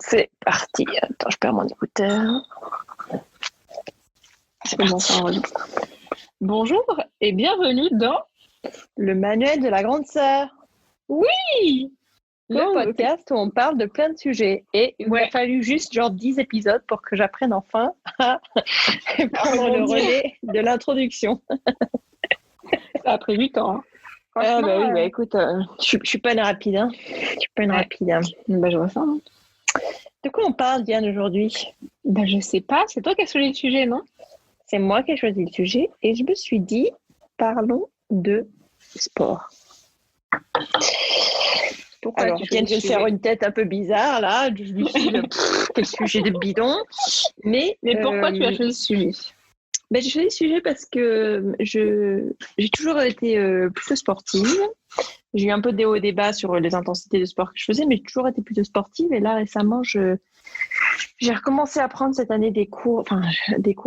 C'est parti. Attends, je perds mon écouteur. C'est parti. Bonjour et bienvenue dans Le manuel de la grande sœur. Oui, Le podcast où on parle de plein de sujets. Et il m'a Ouais. fallu juste 10 épisodes pour que j'apprenne enfin à prendre le rebondir. relais de l'introduction. Ça a pris du temps. Hein. Ah bah oui, Franchement, écoute, je suis pas une rapide. Hein. Je suis pas une Ouais. rapide. Hein. je vois ça. Hein. De quoi on parle, Diane, aujourd'hui? Je sais pas, c'est toi qui as choisi le sujet, non? C'est moi qui ai choisi le sujet et je me suis dit, parlons de sport. Pourquoi Alors, Diane vient de faire une tête un peu bizarre, là, du style, quel sujet de bidon. Mais pourquoi tu as choisi ce sujet? J'ai choisi ce sujet parce que j'ai toujours été plutôt sportive. J'ai eu un peu des hauts et des bas sur les intensités de sport que je faisais, mais j'ai toujours été plutôt sportive. Et là, récemment, j'ai recommencé à prendre cette année des cours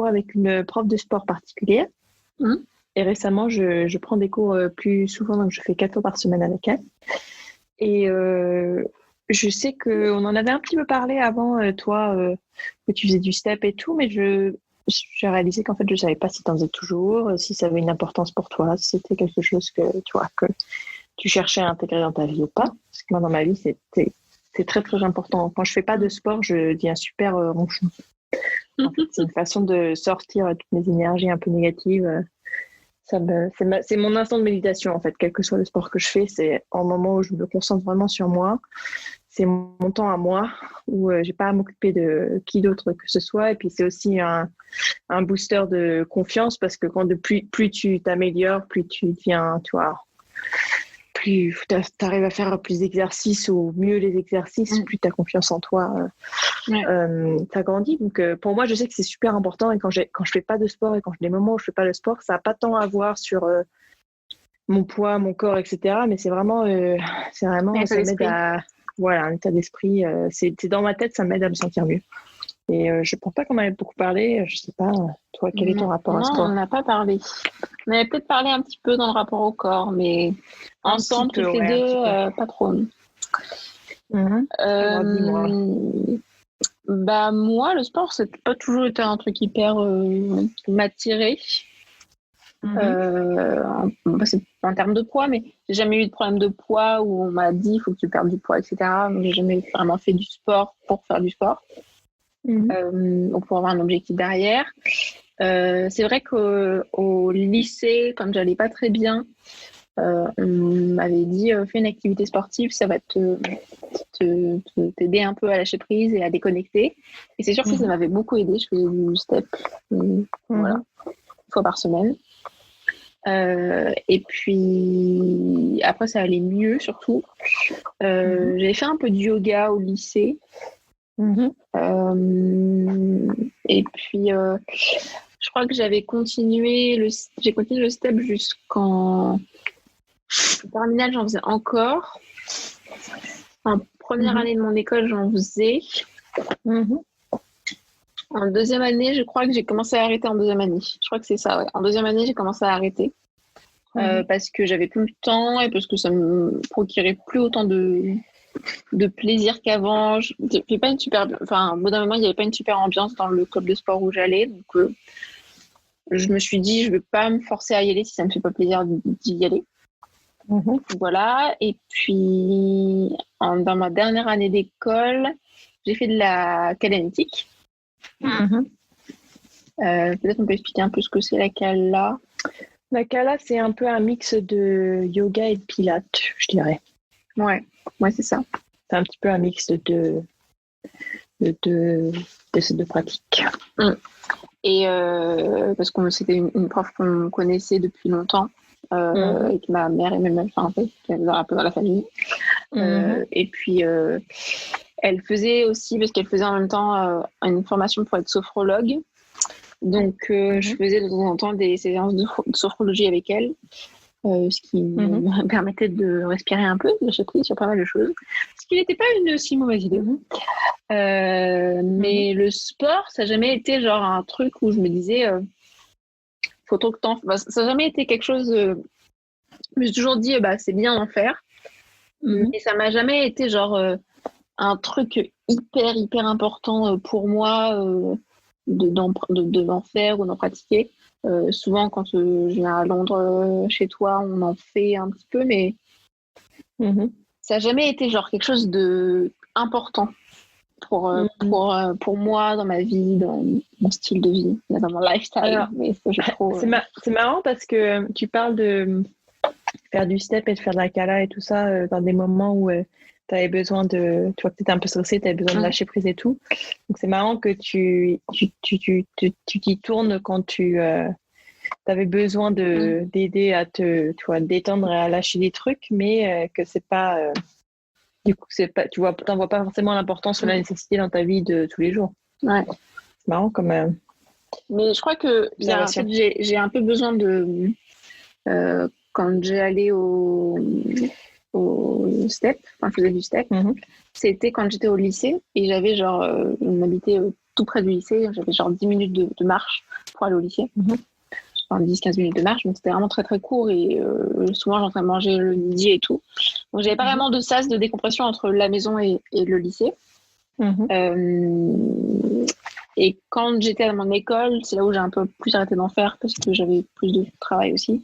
avec une prof de sport particulière. Et récemment, je prends des cours plus souvent, donc je fais 4 fois par semaine avec elle. Et je sais qu'on en avait un petit peu parlé avant, toi, que tu faisais du step et tout, mais j'ai réalisé qu'en fait, je ne savais pas si tu en faisais toujours, si ça avait une importance pour toi, si c'était quelque chose que tu cherchais à intégrer dans ta vie ou pas. Parce que moi, dans ma vie, c'est très, très important. Quand je ne fais pas de sport, je deviens super ronchon. En fait, c'est une façon de sortir toutes mes énergies un peu négatives. C'est mon instant de méditation, en fait. Quel que soit le sport que je fais, c'est un moment où je me concentre vraiment sur moi. C'est mon temps à moi, où j'ai pas à m'occuper de qui d'autre que ce soit. Et puis, c'est aussi un booster de confiance parce que plus tu t'améliores, plus tu deviens, tu vois, plus tu arrives à faire plus d'exercices ou mieux les exercices, plus tu as confiance en toi. Ça grandit. Donc, pour moi, je sais que c'est super important. Et quand je fais pas de sport et quand j'ai des moments où je fais pas de sport, ça n'a pas tant à voir sur mon poids, mon corps, etc. Mais c'est vraiment, ça m'aide à, voilà, un état d'esprit. C'est dans ma tête, ça m'aide à me sentir mieux. Et je ne pense pas qu'on en avait beaucoup parlé. Je sais pas, toi, quel est ton rapport à sport? Non, on n'a pas parlé. On avait peut-être parlé un petit peu dans le rapport au corps, mais ensemble, toutes les deux, pas trop. Alors, dis-moi. Moi, le sport, c'est pas toujours été un truc hyper qui m'attirait. C'est en termes de poids, mais j'ai jamais eu de problème de poids où on m'a dit il faut que tu perdes du poids, etc. Donc, j'ai jamais vraiment fait du sport pour faire du sport, ou pour avoir un objectif derrière. C'est vrai qu'au lycée, quand j'allais pas très bien, on m'avait dit fais une activité sportive, ça va t'aider un peu à lâcher prise et à déconnecter. Et c'est sûr que ça m'avait beaucoup aidé. Je faisais du step, voilà, une fois par semaine. Et puis après, ça allait mieux surtout. J'avais fait un peu de yoga au lycée. Et puis je crois que j'ai continué le step jusqu'en terminale, j'en faisais encore. En première année de mon école, j'en faisais. En deuxième année, je crois que j'ai commencé à arrêter en deuxième année. Je crois que c'est ça, ouais. En deuxième année, j'ai commencé à arrêter parce que j'avais plus le temps et parce que ça me procurait plus autant de plaisir qu'avant. Au bout d'un moment, il n'y avait pas une super ambiance dans le club de sport où j'allais. Donc, je me suis dit, je ne vais pas me forcer à y aller si ça ne me fait pas plaisir d'y aller. Voilà. Et puis, dans ma dernière année d'école, j'ai fait de la calanétique. Peut-être on peut expliquer un peu ce que c'est la Kala. La Kala, c'est un peu un mix de yoga et de pilates, je dirais. Ouais, c'est ça. C'est un petit peu un mix de ces deux pratiques. Et parce que c'était une prof qu'on connaissait depuis longtemps, et que ma mère et ma mère, en fait, qui est un peu dans la famille. Et puis, elle faisait aussi, parce qu'elle faisait en même temps une formation pour être sophrologue. Donc, je faisais de temps en temps des séances de sophrologie avec elle, ce qui me permettait de respirer un peu, de lâcher prise sur pas mal de choses. Ce qui n'était pas une si mauvaise idée. Mais le sport, ça n'a jamais été genre un truc où je me disais, faut trop que t'en... ça n'a jamais été quelque chose... je me suis toujours dit, c'est bien d'en faire. Mais ça m'a jamais été genre... un truc hyper important pour moi d'en faire ou d'en pratiquer. Souvent, quand je viens à Londres chez toi, on en fait un petit peu, mais ça n'a jamais été genre quelque chose de important pour moi, dans ma vie, dans mon style de vie, dans mon lifestyle. Alors, mais je trouve, c'est marrant parce que tu parles de faire du step et de faire de la cala et tout ça dans des moments où tu avais besoin de. Tu vois que tu étais un peu stressée, tu avais besoin de lâcher prise et tout. Donc, c'est marrant que tu t'y tournes quand tu avais besoin d'aider à te détendre et à lâcher des trucs, mais que c'est pas. Du coup, c'est pas, t'en vois pas forcément l'importance ou la nécessité dans ta vie de tous les jours. Ouais. C'est marrant comme. Mais je crois que en fait, j'ai un peu besoin de. Quand j'ai allé au step, enfin, je faisais du step, c'était quand j'étais au lycée et j'avais genre, on habitait tout près du lycée, j'avais genre 10 minutes de marche pour aller au lycée. Enfin, 10-15 minutes de marche, donc c'était vraiment très très court et souvent j'entrais manger le midi et tout. Donc j'avais pas vraiment de sas de décompression entre la maison et le lycée. Et quand j'étais à mon école, c'est là où j'ai un peu plus arrêté d'en faire parce que j'avais plus de travail aussi.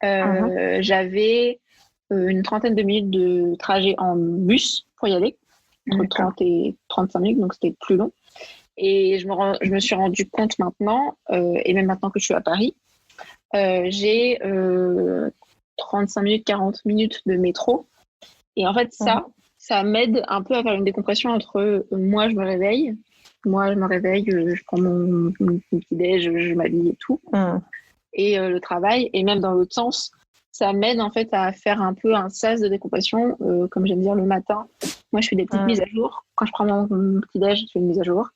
J'avais une trentaine de minutes de trajet en bus pour y aller, entre 30 et 35 minutes, donc c'était plus long. Et je me suis rendu compte maintenant, et même maintenant que je suis à Paris, j'ai 35 minutes, 40 minutes de métro. Et en fait, ça m'aide un peu à faire une décompression entre moi, je me réveille, je prends mon petit-déj, je m'habille et tout, et le travail, et même dans l'autre sens, ça m'aide en fait à faire un peu un sas de décompression, comme j'aime dire le matin. Moi, je fais des petites mises à jour. Quand je prends mon petit-déj, je fais une mise à jour.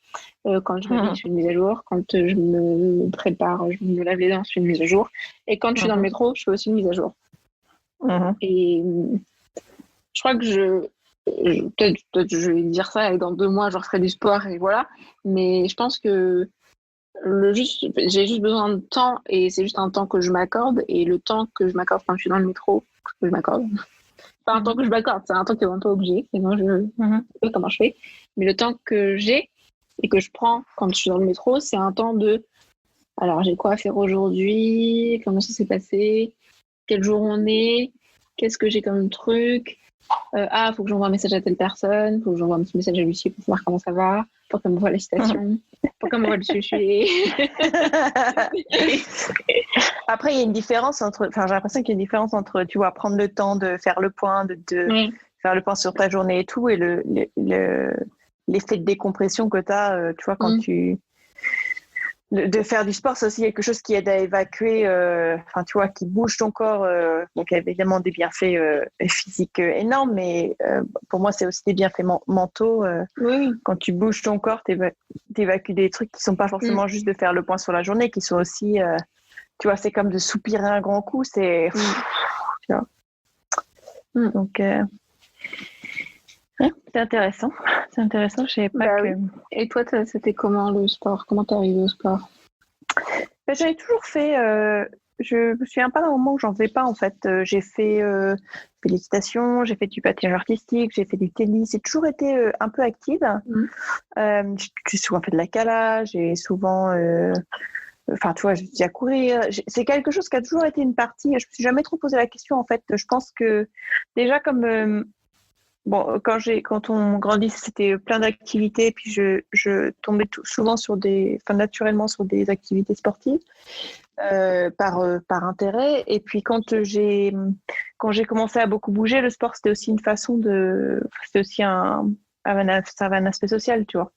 Quand je m'habille, je fais une mise à jour. Quand je me prépare, je me lave les dents, je fais une mise à jour. Et quand je suis dans le métro, je fais aussi une mise à jour. Et je crois que peut-être je vais dire ça et dans 2 mois, je referai du sport et voilà. Mais je pense que j'ai juste besoin de temps et c'est juste un temps que je m'accorde et le temps que je m'accorde quand je suis dans le métro, que je m'accorde. Pas un temps que je m'accorde, c'est un temps qui est vraiment pas obligé. Sinon, je sais comment je fais. Mais le temps que j'ai et que je prends quand je suis dans le métro, c'est un temps de alors, j'ai quoi à faire aujourd'hui? Comment ça s'est passé? Quel jour on est? Qu'est-ce que j'ai comme truc? Faut que j'envoie un message à telle personne, faut que j'envoie un petit message à Lucie pour savoir comment ça va, pour qu'elle m'envoie la citation, pour qu'elle m'envoie le sujet. Après, il y a une différence j'ai l'impression qu'il y a une différence entre, tu vois, prendre le temps de faire le point, de faire le point sur ta journée et tout, et l'effet de décompression que tu as, tu vois, quand de faire du sport, c'est aussi quelque chose qui aide à évacuer, tu vois, qui bouge ton corps. Donc, il y a évidemment des bienfaits physiques énormes, mais pour moi, c'est aussi des bienfaits mentaux. Quand tu bouges ton corps, t'évacues des trucs qui sont pas forcément juste de faire le point sur la journée, qui sont aussi, tu vois, c'est comme de soupirer un grand coup. C'est, tu vois. Donc, c'est intéressant. C'est intéressant. Je savais pas que. Et toi, c'était comment le sport? Comment t'es arrivée au sport? J'avais toujours fait. Je me souviens pas d'un moment où j'en faisais pas en fait. J'ai fait l'équitation, j'ai fait du patinage artistique, j'ai fait du tennis. J'ai toujours été un peu active. J'ai souvent fait de la cala. J'ai souvent. Tu vois, j'ai dit à courir. C'est quelque chose qui a toujours été une partie. Je me suis jamais trop posé la question en fait. Je pense que déjà comme bon, quand on grandit, c'était plein d'activités, puis je tombais souvent naturellement sur des activités sportives par intérêt. Et puis quand j'ai commencé à beaucoup bouger, le sport c'était aussi une façon c'était aussi ça avait un aspect social, tu vois.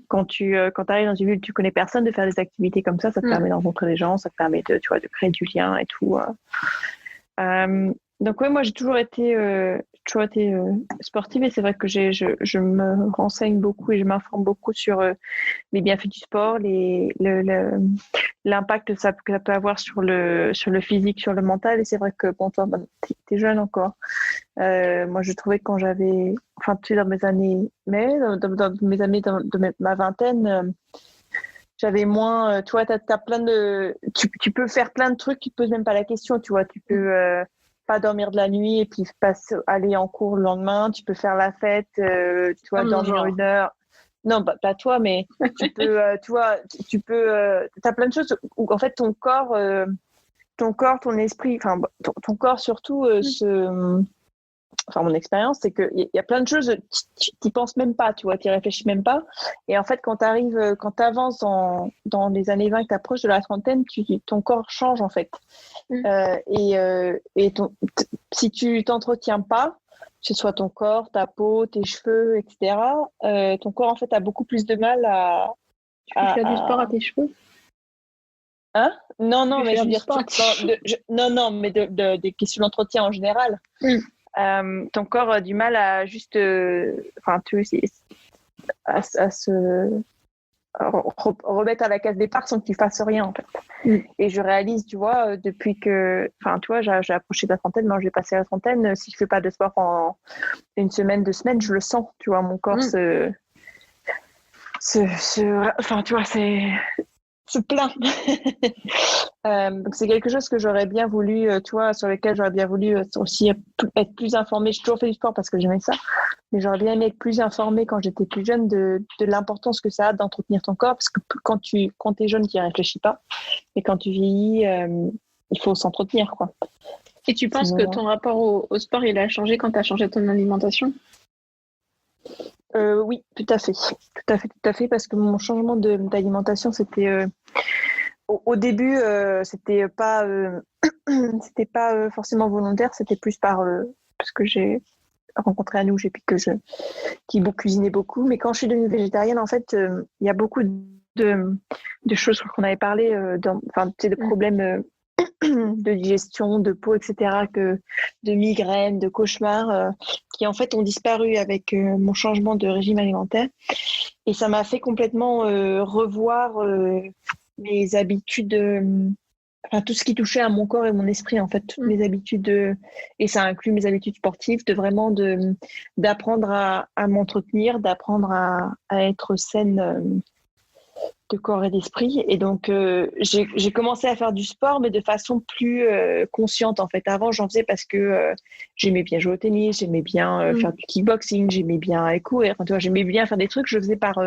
Quand arrives dans une ville, tu connais personne, de faire des activités comme ça te permet de rencontrer des gens, ça te permet de créer du lien et tout. Donc moi j'ai toujours été sportive et c'est vrai que je me renseigne beaucoup et je m'informe beaucoup sur les bienfaits du sport, l'impact que ça peut avoir sur le physique, sur le mental. Et c'est vrai que bon, toi, t'es jeune encore. Moi je trouvais que quand j'avais, tu sais, dans mes années, de ma vingtaine, j'avais moins, tu vois, t'as plein de, tu peux faire plein de trucs, tu te poses même pas la question, tu vois, tu peux pas dormir de la nuit et puis aller en cours le lendemain. Tu peux faire la fête, tu vois, dormir 1 heure. Non, pas toi, mais tu peux, t'as plein de choses où en fait ton corps, ton esprit, enfin ton corps surtout Enfin, mon expérience, c'est qu'il y a plein de choses, tu n'y penses même pas, tu vois, tu n'y réfléchis même pas. Et en fait, quand tu avances dans les années 20 et que tu approches de la trentaine, ton corps change, en fait. Si tu t'entretiens pas, que ce soit ton corps, ta peau, tes cheveux, etc., ton corps, en fait, a beaucoup plus de mal à... Tu peux faire du sport à tes cheveux? Hein? Non, mais je veux dire... Non, mais des questions d'entretien en général. Ton corps a du mal à juste à se remettre à la case départ sans que tu fasses rien en fait. Et je réalise, tu vois, depuis que tu vois, j'ai approché de la trentaine, moi j'ai passé la trentaine, si je fais pas de sport pendant 1 semaine, 2 semaines, je le sens, tu vois, mon corps tu vois, se plaint. Donc c'est quelque chose que j'aurais bien voulu, tu vois, sur lequel j'aurais bien voulu aussi être plus informée. J'ai toujours fait du sport parce que j'aimais ça, mais j'aurais bien aimé être plus informée quand j'étais plus jeune de l'importance que ça a d'entretenir ton corps, parce que quand t'es jeune, tu n'y réfléchis pas, et quand tu vieillis, il faut s'entretenir, quoi. Et tu penses que ton rapport au sport, il a changé quand tu as changé ton alimentation? Oui, tout à fait, parce que mon changement d'alimentation, c'était au début, c'était pas forcément volontaire, c'était plus parce que j'ai rencontré Anouk et puis qui cuisinait beaucoup. Mais quand je suis devenue végétarienne, en fait, il y a beaucoup de choses qu'on avait parlé, de problèmes de digestion, de peau, etc., de migraines, de cauchemars, qui en fait ont disparu avec mon changement de régime alimentaire. Et ça m'a fait complètement revoir mes habitudes, tout ce qui touchait à mon corps et mon esprit, en fait, toutes mes habitudes, et ça inclut mes habitudes sportives, d'apprendre à m'entretenir, d'apprendre à être saine de corps et d'esprit. Et donc, j'ai commencé à faire du sport, mais de façon plus consciente, en fait. Avant, j'en faisais parce que j'aimais bien jouer au tennis, j'aimais bien faire du kickboxing, j'aimais bien courir. Enfin, tu vois, j'aimais bien faire des trucs. Je faisais parce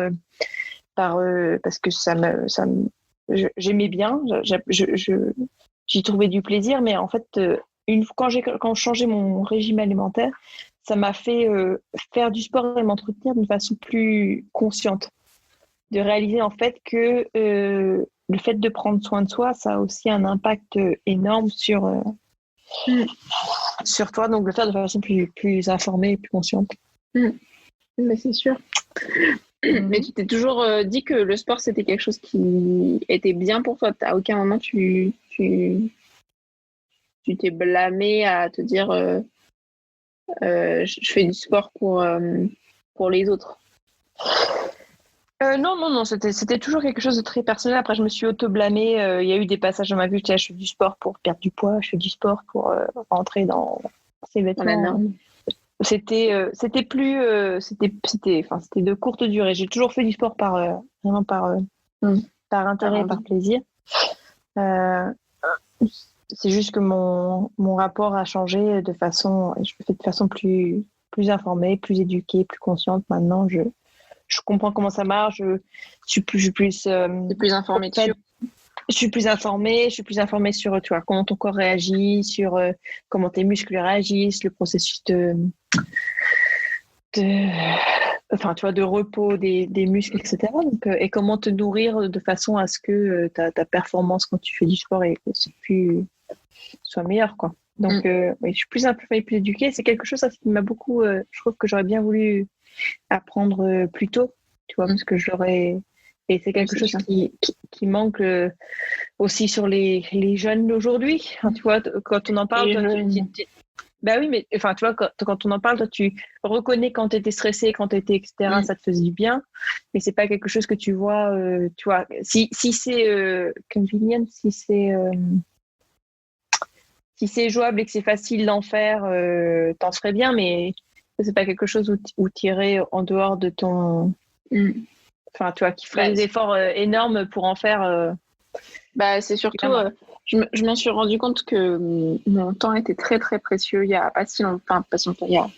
que j'aimais bien. J'y trouvais du plaisir, mais en fait, quand je changeais mon régime alimentaire, ça m'a fait faire du sport et m'entretenir d'une façon plus consciente, de réaliser en fait que le fait de prendre soin de soi, ça a aussi un impact énorme sur toi, donc le faire de façon plus informée et plus consciente. Mais c'est sûr. Mais tu t'es toujours dit que le sport, c'était quelque chose qui était bien pour toi. À aucun moment, tu t'es blâmé à te dire je fais du sport pour les autres. Non, c'était toujours quelque chose de très personnel. Après, je me suis auto-blâmée. Il y a eu des passages dans ma vie, je fais du sport pour perdre du poids, je fais du sport pour rentrer dans ces vêtements. C'était de courte durée. J'ai toujours fait du sport vraiment par intérêt et par plaisir. C'est juste que mon rapport a changé je le fais de façon plus informée, plus éduquée, plus consciente. Maintenant, je comprends comment ça marche. Je suis plus informée dessus. Je suis plus informée sur, tu vois, comment ton corps réagit, sur comment tes muscles réagissent, le processus de repos des muscles, etc. Donc, et comment te nourrir de façon à ce que ta performance quand tu fais du sport soit meilleure, quoi. Donc, oui, je suis plus informée, plus éduquée. C'est quelque chose qui m'a beaucoup... je trouve que j'aurais bien voulu apprendre plus tôt, tu vois, parce que et c'est quelque chose qui manque aussi sur les jeunes d'aujourd'hui. Enfin, tu vois, quand on en parle, bah oui, mais enfin, tu vois, quand on en parle, toi, tu reconnais quand tu étais stressé, quand tu étais, etc., ça te faisait du bien, mais c'est pas quelque chose que tu vois, si c'est convenient, si c'est jouable et que c'est facile d'en faire, t'en ferais bien, mais c'est pas quelque chose où tu irais en dehors de ton... Enfin, tu vois, qui ferait des efforts énormes pour en faire... c'est surtout, je m'en suis rendu compte que mon temps était très très précieux il y a pas si longtemps, enfin, pas si longtemps,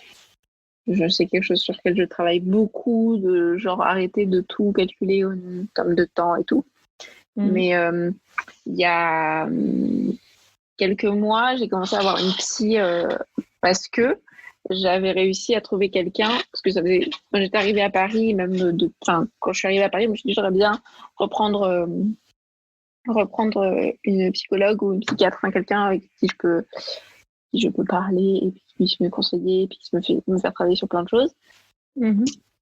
je sais quelque chose sur lequel je travaille beaucoup, de genre arrêter de tout calculer en termes de temps et tout. Mais il y a quelques mois, j'ai commencé à avoir une psy parce que j'avais réussi à trouver quelqu'un, parce que ça faisait, quand j'étais arrivée à Paris, quand je suis arrivée à Paris, je me suis dit j'aurais bien reprendre une psychologue ou une psychiatre, quelqu'un avec qui je peux parler et puis qui puisse me conseiller et puis qui me faire travailler sur plein de choses.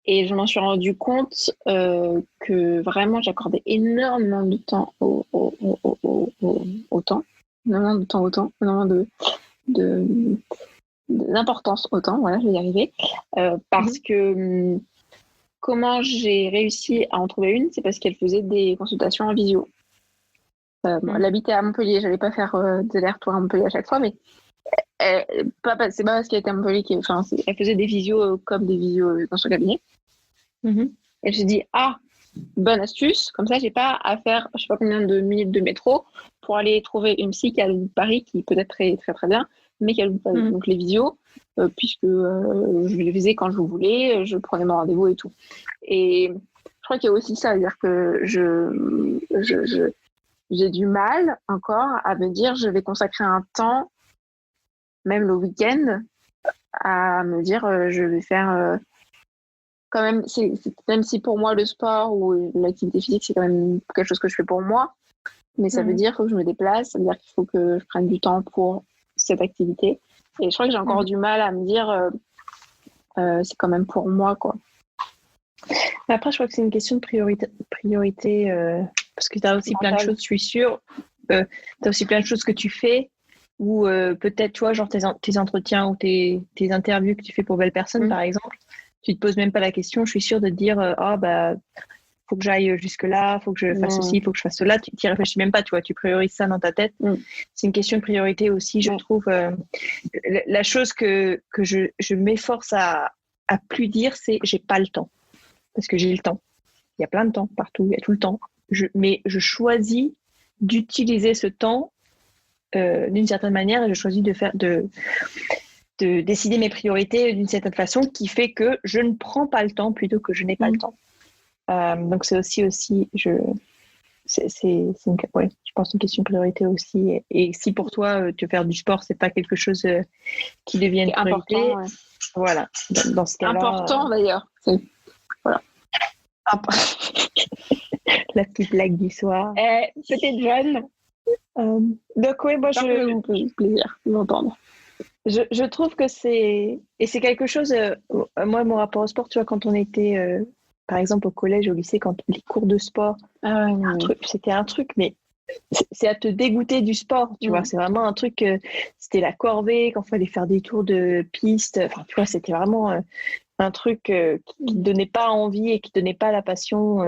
Et je m'en suis rendu compte que vraiment j'accordais énormément de temps au temps, énormément de temps au temps, énormément d'importance au temps, voilà, je vais y arriver. Parce que comment j'ai réussi à en trouver une, c'est parce qu'elle faisait des consultations en visio. Elle habitait à Montpellier, j'allais pas faire des allers-retours à Montpellier à chaque fois, mais c'est pas parce qu'elle était à Montpellier elle faisait des visios comme des visios dans son cabinet. Et je me suis dit, bonne astuce, comme ça j'ai pas à faire je sais pas combien de minutes de métro pour aller trouver une psy qui est à l'autre bout de Paris, qui peut être très très très bien, mais qui est à l'autre bout de Paris. Donc les visios, puisque je les faisais quand je voulais, je prenais mon rendez-vous et tout. Et je crois qu'il y a aussi ça, c'est-à-dire que j'ai du mal encore à me dire je vais consacrer un temps, même le week-end, à me dire je vais faire quand même, même si pour moi le sport ou l'activité physique c'est quand même quelque chose que je fais pour moi, mais ça veut dire qu'il faut que je me déplace, ça veut dire qu'il faut que je prenne du temps pour cette activité. Et je crois que j'ai encore du mal à me dire c'est quand même pour moi, quoi. Mais après, je crois que c'est une question de priorité parce que tu as aussi plein de choses, je suis sûre. Tu as aussi plein de choses que tu fais ou peut-être, tu vois, genre tes entretiens ou tes interviews que tu fais pour Belle Personne, par exemple. Tu te poses même pas la question, je suis sûre de te dire faut que j'aille jusque-là, faut que je fasse ceci, faut que je fasse cela. Tu n'y réfléchis même pas, tu vois, tu priorises ça dans ta tête. C'est une question de priorité aussi, je trouve. La chose que je m'efforce à plus dire, c'est j'ai pas le temps. Parce que j'ai le temps. Il y a plein de temps partout, il y a tout le temps. Mais je choisis d'utiliser ce temps d'une certaine manière et je choisis de décider mes priorités d'une certaine façon qui fait que je ne prends pas le temps plutôt que je n'ai pas le temps. Donc c'est aussi je pense une question de priorité aussi. Et si pour toi, te faire du sport, c'est pas quelque chose qui devient une priorité, important, voilà. Dans ce cas-là, important d'ailleurs. Voilà. La petite blague du soir. Peut-être jeune. Donc oui, moi je vous fais plaisir de m'entendre. Je trouve que c'est quelque chose. Moi, mon rapport au sport, tu vois, quand on était par exemple au collège, au lycée, quand les cours de sport, c'était un truc, mais c'est à te dégoûter du sport, tu vois. C'est vraiment un truc. C'était la corvée quand il fallait faire des tours de piste. Enfin, tu vois, c'était vraiment un truc qui ne donnait pas envie et qui ne donnait pas la passion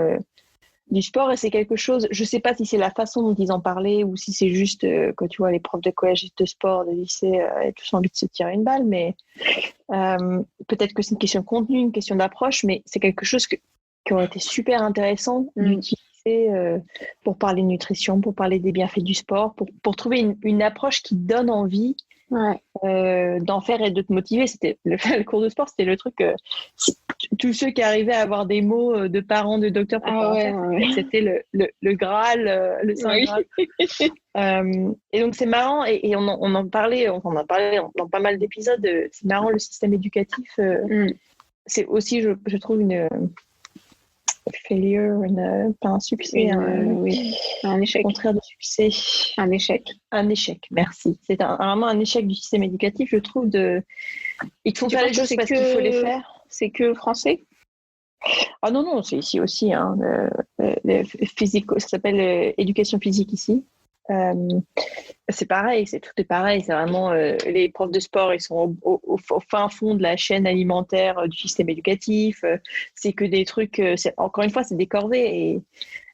du sport. Et c'est quelque chose, je ne sais pas si c'est la façon dont ils en parlaient ou si c'est juste quand tu vois les profs de collège et de sport, de lycée, et tous envie de se tirer une balle. Mais peut-être que c'est une question de contenu, une question d'approche, mais c'est quelque chose qui aurait été super intéressant d'utiliser pour parler de nutrition, pour parler des bienfaits du sport, pour trouver une approche qui donne envie d'en faire et de te motiver. C'était le cours de sport, c'était le truc tous ceux qui arrivaient à avoir des mots de parents, de docteurs pour c'était le Graal, le Saint Graal. Et donc c'est marrant et on en parlait dans pas mal d'épisodes. C'est marrant, le système éducatif, c'est aussi je trouve une failure, pas un succès, un échec. Au contraire de succès, un échec. Un échec, merci. C'est vraiment un échec du système éducatif, je trouve. Ils te font faire les choses parce qu'il faut les faire. C'est que français? Ah non, c'est ici aussi. Physique, ça s'appelle éducation physique ici. C'est pareil, tout est pareil. C'est vraiment les profs de sport, ils sont au fin fond de la chaîne alimentaire du système éducatif. C'est que des trucs. Encore une fois, c'est des corvées. Et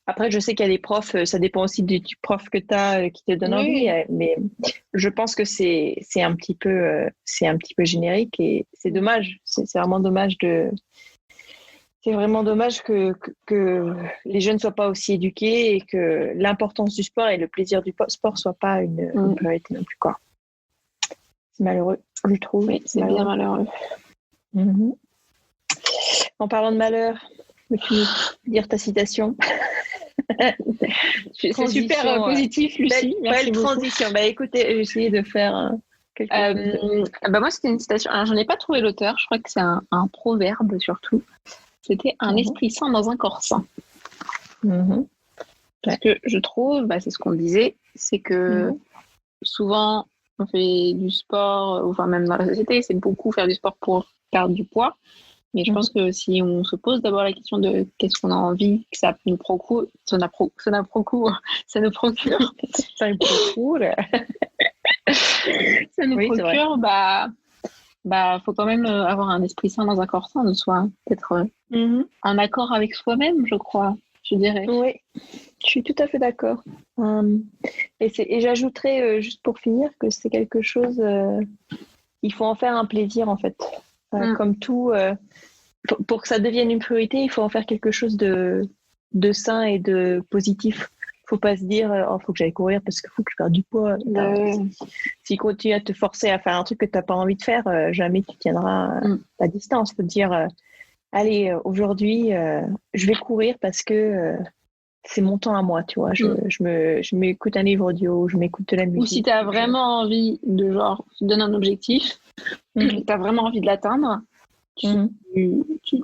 après, je sais qu'il y a des profs. Ça dépend aussi du prof que tu as qui te donne envie. Mais je pense que c'est un petit peu générique et c'est dommage. C'est vraiment dommage de. c'est vraiment dommage que les jeunes ne soient pas aussi éduqués et que l'importance du sport et le plaisir du sport ne soient pas une priorité non plus, quoi. C'est malheureux, je trouve. Oui, c'est bien malheureux. Mm-hmm. En parlant de malheur, peux-tu nous dire ta citation? C'est super positif, Lucie. Belle transition. Écoutez, j'ai essayé de faire quelque chose. Moi, c'était une citation. Alors, j'en ai pas trouvé l'auteur. Je crois que c'est un proverbe surtout. C'était un esprit sain dans un corps sain. Mm-hmm. Parce que je trouve, c'est ce qu'on disait, c'est que souvent on fait du sport, enfin même dans la société, c'est beaucoup faire du sport pour perdre du poids. Mais je pense que si on se pose d'abord la question de qu'est-ce qu'on a envie que ça nous procure, ça nous procure, faut quand même avoir un esprit sain dans un corps sain de soi, être en accord avec soi-même, je crois, je dirais. Oui, je suis tout à fait d'accord. Et j'ajouterais, juste pour finir, que c'est quelque chose, il faut en faire un plaisir en fait. Comme tout, pour que ça devienne une priorité, il faut en faire quelque chose de sain et de positif. Il ne faut pas se dire faut que j'aille courir parce qu'il faut que je perde du poids. Si tu continues à te forcer à faire un truc que tu n'as pas envie de faire, jamais tu tiendras ta distance. Il faut te dire allez, aujourd'hui, je vais courir parce que c'est mon temps à moi, tu vois. Je m'écoute un livre audio, je m'écoute de la musique. Ou si tu as vraiment envie de tu te donnes un objectif, tu as vraiment envie de l'atteindre.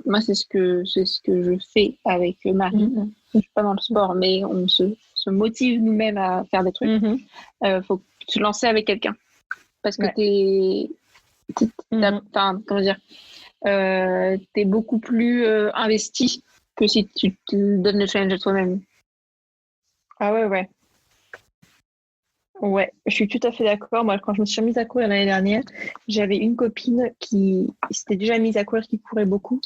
Moi, c'est ce que je fais avec Marie. Je ne suis pas dans le sport, mais on se motive nous-mêmes à faire des trucs. Faut se lancer avec quelqu'un. Parce que t'es beaucoup plus investi que si tu te donnes le challenge à toi-même. Ah ouais. Ouais, je suis tout à fait d'accord. Moi, quand je me suis remise à courir l'année dernière, j'avais une copine qui s'était déjà mise à courir, qui courait beaucoup,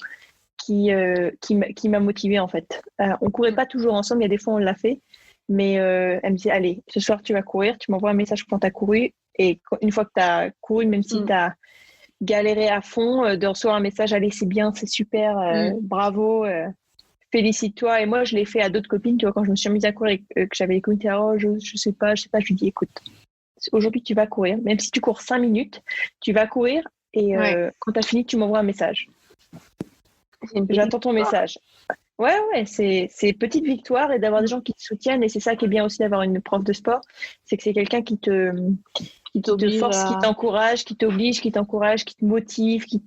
qui m'a motivée en fait. On courait pas toujours ensemble, il y a des fois on l'a fait, mais elle me disait allez, ce soir tu vas courir, tu m'envoies un message quand tu as couru, et une fois que tu as couru, même si tu as galéré à fond, de recevoir un message allez, c'est bien, c'est super, bravo. Félicite-toi. Et moi, je l'ai fait à d'autres copines, tu vois, quand je me suis remise à courir et que j'avais des copines qui disaient, je sais pas, je lui dis, écoute, aujourd'hui, tu vas courir. Même si tu cours 5 minutes, tu vas courir et quand tu as fini, tu m'envoies un message. J'attends ton message. Ouais, c'est petite victoire et d'avoir des gens qui te soutiennent. Et c'est ça qui est bien aussi d'avoir une prof de sport, c'est que c'est quelqu'un qui te force, qui t'encourage, qui t'oblige, qui t'encourage, qui te motive, tu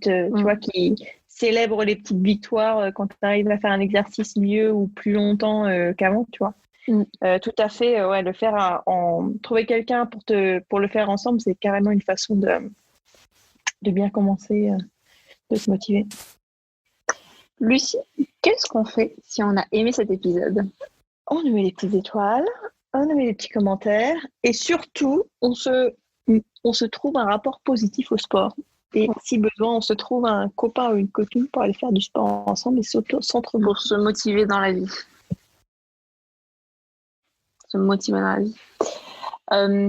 vois, qui célèbre les petites victoires quand tu arrives à faire un exercice mieux ou plus longtemps qu'avant, tu vois. Tout à fait, le faire trouver quelqu'un pour le faire ensemble, c'est carrément une façon de bien commencer, de se motiver. Lucie, qu'est-ce qu'on fait si on a aimé cet épisode? On nous met des petites étoiles, on nous met des petits commentaires et surtout, on se trouve un rapport positif au sport. Et si besoin, on se trouve un copain ou une copine pour aller faire du sport ensemble et s'entre-motiver. Pour se motiver dans la vie.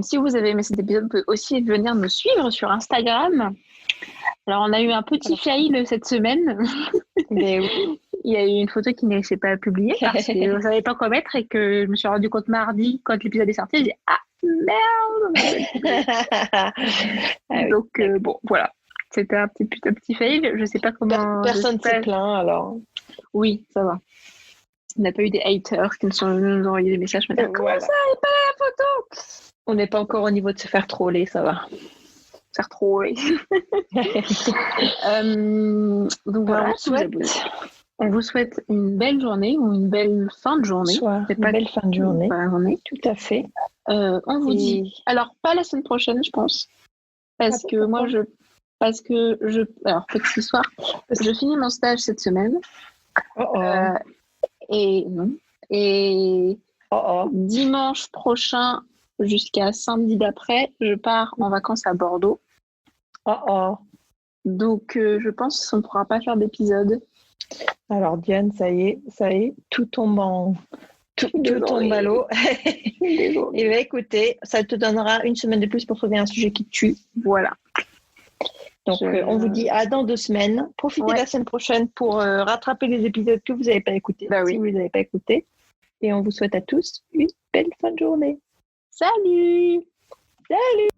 Si vous avez aimé cet épisode, vous pouvez aussi venir nous suivre sur Instagram. Alors, on a eu un petit fail cette semaine. Mais oui. Il y a eu une photo qui n'était pas publiée parce que je ne savais pas quoi mettre et que je me suis rendu compte mardi quand l'épisode est sorti. J'ai dit ah merde. Donc bon voilà, c'était un petit fail. Je sais pas comment. Personne ne s'est plaint alors. Oui, ça va. On n'a pas eu des haters qui nous ont envoyé des messages. Comment ça, il n'est pas là la photo? On n'est pas encore au niveau de se faire troller, ça va. Faire troller. Donc voilà, on vous souhaite une belle journée ou une belle fin de journée. Belle fin de journée. Tout à fait. On vous dit. Alors, pas la semaine prochaine, je pense. Parce que moi, alors, petite histoire. Je finis mon stage cette semaine. Et dimanche prochain, jusqu'à samedi d'après, je pars en vacances à Bordeaux. Donc, je pense qu'on ne pourra pas faire d'épisode. Alors, Diane, ça y est, tout tombe à l'eau. Et bien, écoutez, ça te donnera une semaine de plus pour trouver un sujet qui tue. Voilà. Donc, on vous dit à dans 2 semaines. Profitez la semaine prochaine pour rattraper les épisodes que vous n'avez pas écoutés, si vous ne les avez pas écoutés. Et on vous souhaite à tous une belle fin de journée. Salut! Salut!